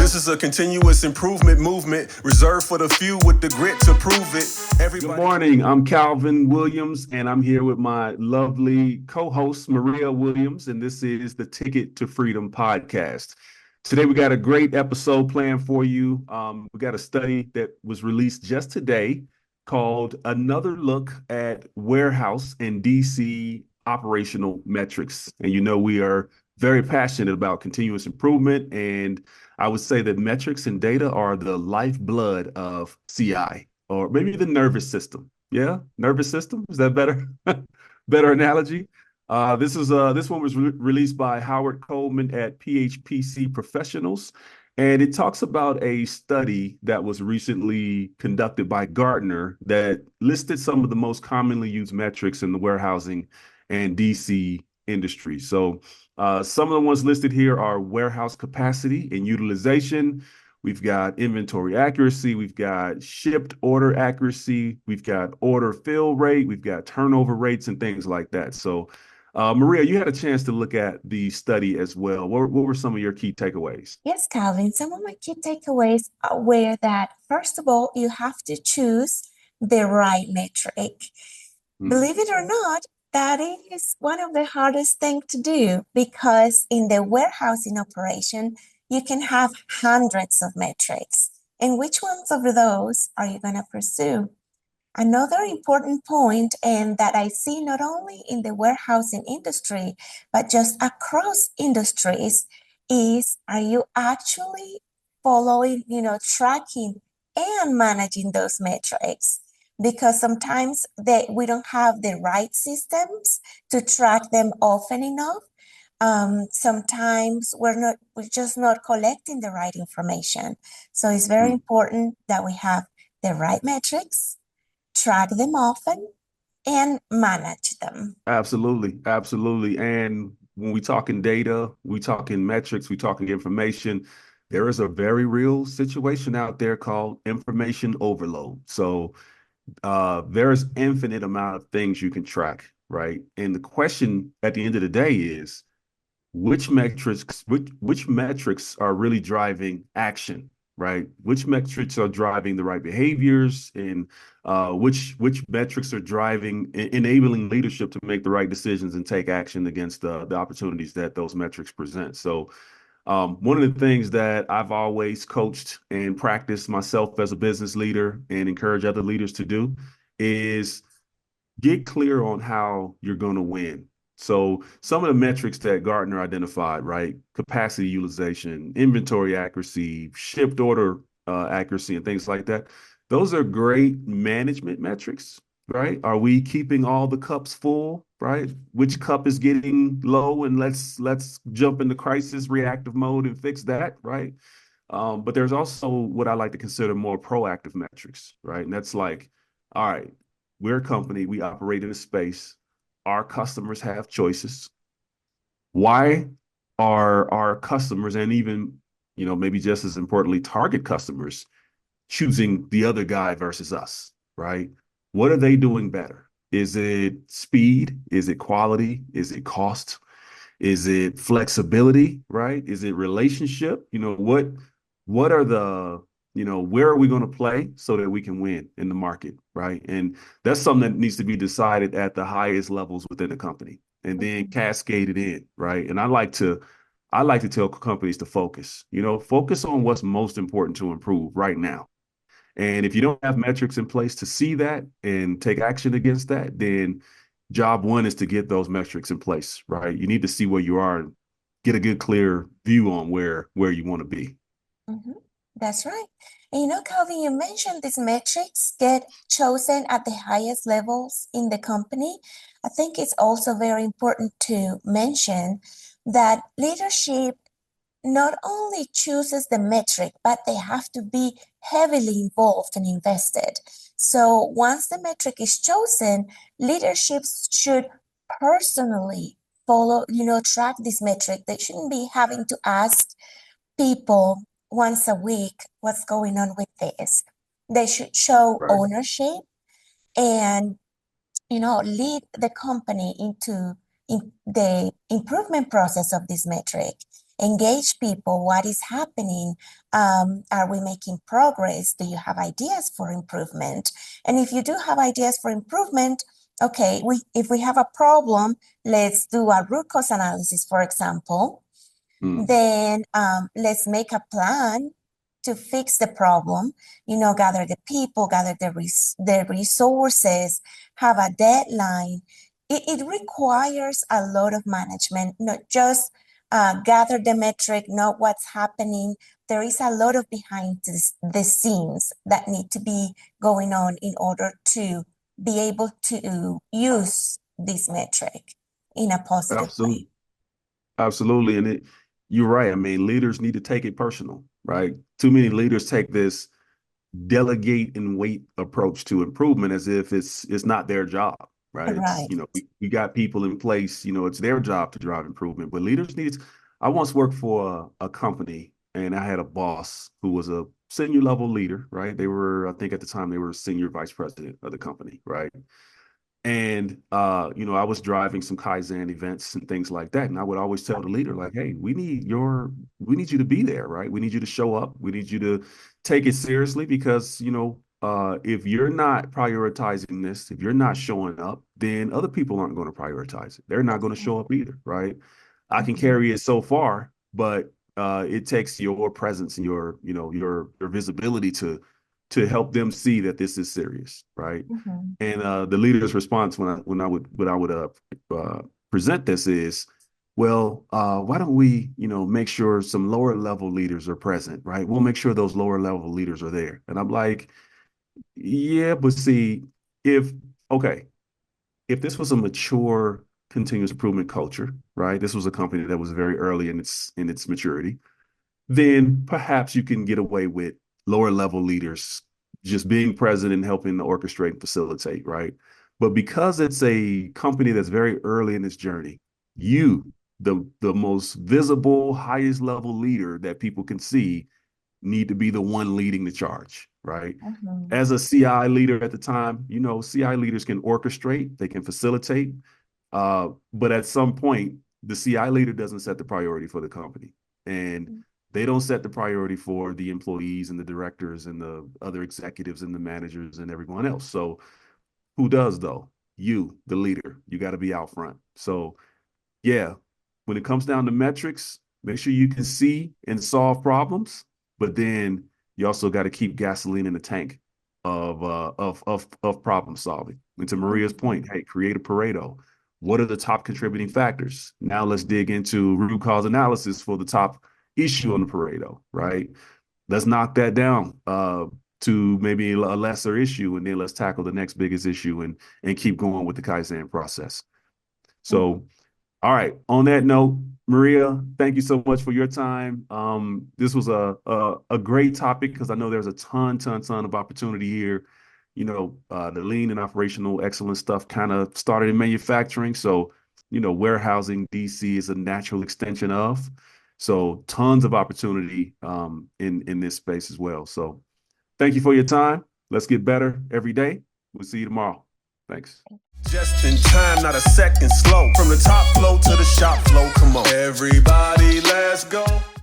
This is a continuous improvement movement reserved for the few with the grit to prove it. Good morning. I'm Calvin Williams, and I'm here with my lovely co-host, Maria Williams, and this is the Ticket to Freedom podcast. Today, we got a great episode planned for you. We got a study that was released just today called Another Look at Warehouse and DC Operational Metrics. And you know, we are very passionate about continuous improvement, and I would say that metrics and data are the lifeblood of CI, or maybe the nervous system. Yeah, nervous system. Is that better? Better analogy? This one was released by Howard Coleman at PHPC Professionals, and it talks about a study that was recently conducted by Gartner that listed some of the most commonly used metrics in the warehousing and DC industry. So some of the ones listed here are warehouse capacity and utilization. We've got inventory accuracy. We've got shipped order accuracy. We've got order fill rate. We've got turnover rates and things like that. So Maria, you had a chance to look at the study as well. What were some of your key takeaways? Yes, Calvin, some of my key takeaways were that, first of all, you have to choose the right metric. Believe it or not, that is one of the hardest things to do, because in the warehousing operation, you can have hundreds of metrics. And which ones of those are you going to pursue? Another important point, and that I see not only in the warehousing industry, but just across industries, is, are you actually following, tracking and managing those metrics? Because sometimes we don't have the right systems to track them often enough. Sometimes we're just not collecting the right information. So it's very important that we have the right metrics, track them often, and manage them. Absolutely. Absolutely. And when we talking data, we talking metrics, we talking information, there is a very real situation out there called information overload. So there's infinite amount of things you can track, right? And the question at the end of the day is, which metrics are really driving action, right? Which metrics are driving the right behaviors, and which metrics are driving, enabling leadership to make the right decisions and take action against the opportunities that those metrics present. So one of the things that I've always coached and practiced myself as a business leader and encourage other leaders to do is get clear on how you're going to win. So some of the metrics that Gartner identified, right? Capacity utilization, inventory accuracy, shipped order accuracy, and things like that. Those are great management metrics, right? Are we keeping all the cups full, right? Which cup is getting low, and let's jump into crisis reactive mode and fix that, right? But there's also what I like to consider more proactive metrics, right? And that's like, all right, we're a company, we operate in a space, our customers have choices. Why are our customers, and even, maybe just as importantly, target customers, choosing the other guy versus us, right? What are they doing better? Is it speed? Is it quality? Is it cost? Is it flexibility, right? Is it relationship? What are the, where are we going to play so that we can win in the market, right? And that's something that needs to be decided at the highest levels within the company and then cascaded in, right? And I like to tell companies to focus on what's most important to improve right now. And if you don't have metrics in place to see that and take action against that, then job one is to get those metrics in place, right? You need to see where you are and get a good, clear view on where you want to be. Mm-hmm. That's right. And Calvin, you mentioned these metrics get chosen at the highest levels in the company. I think it's also very important to mention that leadership not only chooses the metric, but they have to be heavily involved and invested. So once the metric is chosen, leadership should personally follow, track this metric. They shouldn't be having to ask people once a week what's going on with this. They should show ownership and, lead the company into the improvement process of this metric. engage people. What is happening? Are we making progress? Do you have ideas for improvement? And if you do have ideas for improvement, okay, if we have a problem, let's do a root cause analysis, for example. Then let's make a plan to fix the problem, gather the people, gather the resources, have a deadline. It requires a lot of management, not just gather the metric, know what's happening. There is a lot of behind the scenes that need to be going on in order to be able to use this metric in a positive way. Absolutely. And you're right. I mean, leaders need to take it personal, right? Too many leaders take this delegate and wait approach to improvement as if it's not their job, right? Right. We got people in place, it's their job to drive improvement, but leaders need. I once worked for a company, and I had a boss who was a senior level leader, right? I think at the time they were senior vice president of the company, right? And I was driving some Kaizen events and things like that. And I would always tell the leader, like, hey, we need you to be there, right? We need you to show up. We need you to take it seriously because, if you're not prioritizing this, if you're not showing up, then other people aren't going to prioritize it. They're not going to show up either, right? I can carry it so far, but it takes your presence and your visibility to help them see that this is serious, right? And the leader's response when I would present this is, well, why don't we, make sure some lower level leaders are present, right? We'll make sure those lower level leaders are there. And I'm like, yeah, but see, if this was a mature continuous improvement culture, right? This was a company that was very early in its maturity, then perhaps you can get away with lower level leaders just being present and helping to orchestrate and facilitate, right? But because it's a company that's very early in its journey, you, the most visible, highest level leader that people can see, need to be the one leading the charge, right? As a CI leader at the time, CI leaders can orchestrate, they can facilitate, but at some point, the CI leader doesn't set the priority for the company. And they don't set the priority for the employees and the directors and the other executives and the managers and everyone else. So who does though? You, the leader. You got to be out front. So yeah, when it comes down to metrics, make sure you can see and solve problems, but then you also got to keep gasoline in the tank of problem solving. And to Maria's point, hey, create a Pareto. What are the top contributing factors? Now let's dig into root cause analysis for the top issue on the Pareto, right? Let's knock that down to maybe a lesser issue, and then let's tackle the next biggest issue and keep going with the Kaizen process. So, all right, on that note, Maria, thank you so much for your time. This was a great topic because I know there's a ton of opportunity here. The lean and operational excellence stuff kind of started in manufacturing. So, warehousing DC is a natural extension of. So tons of opportunity in this space as well. So thank you for your time. Let's get better every day. We'll see you tomorrow. Thanks. Just in time, not a second slow. From the top flow to the shop flow, come on. Everybody, let's go.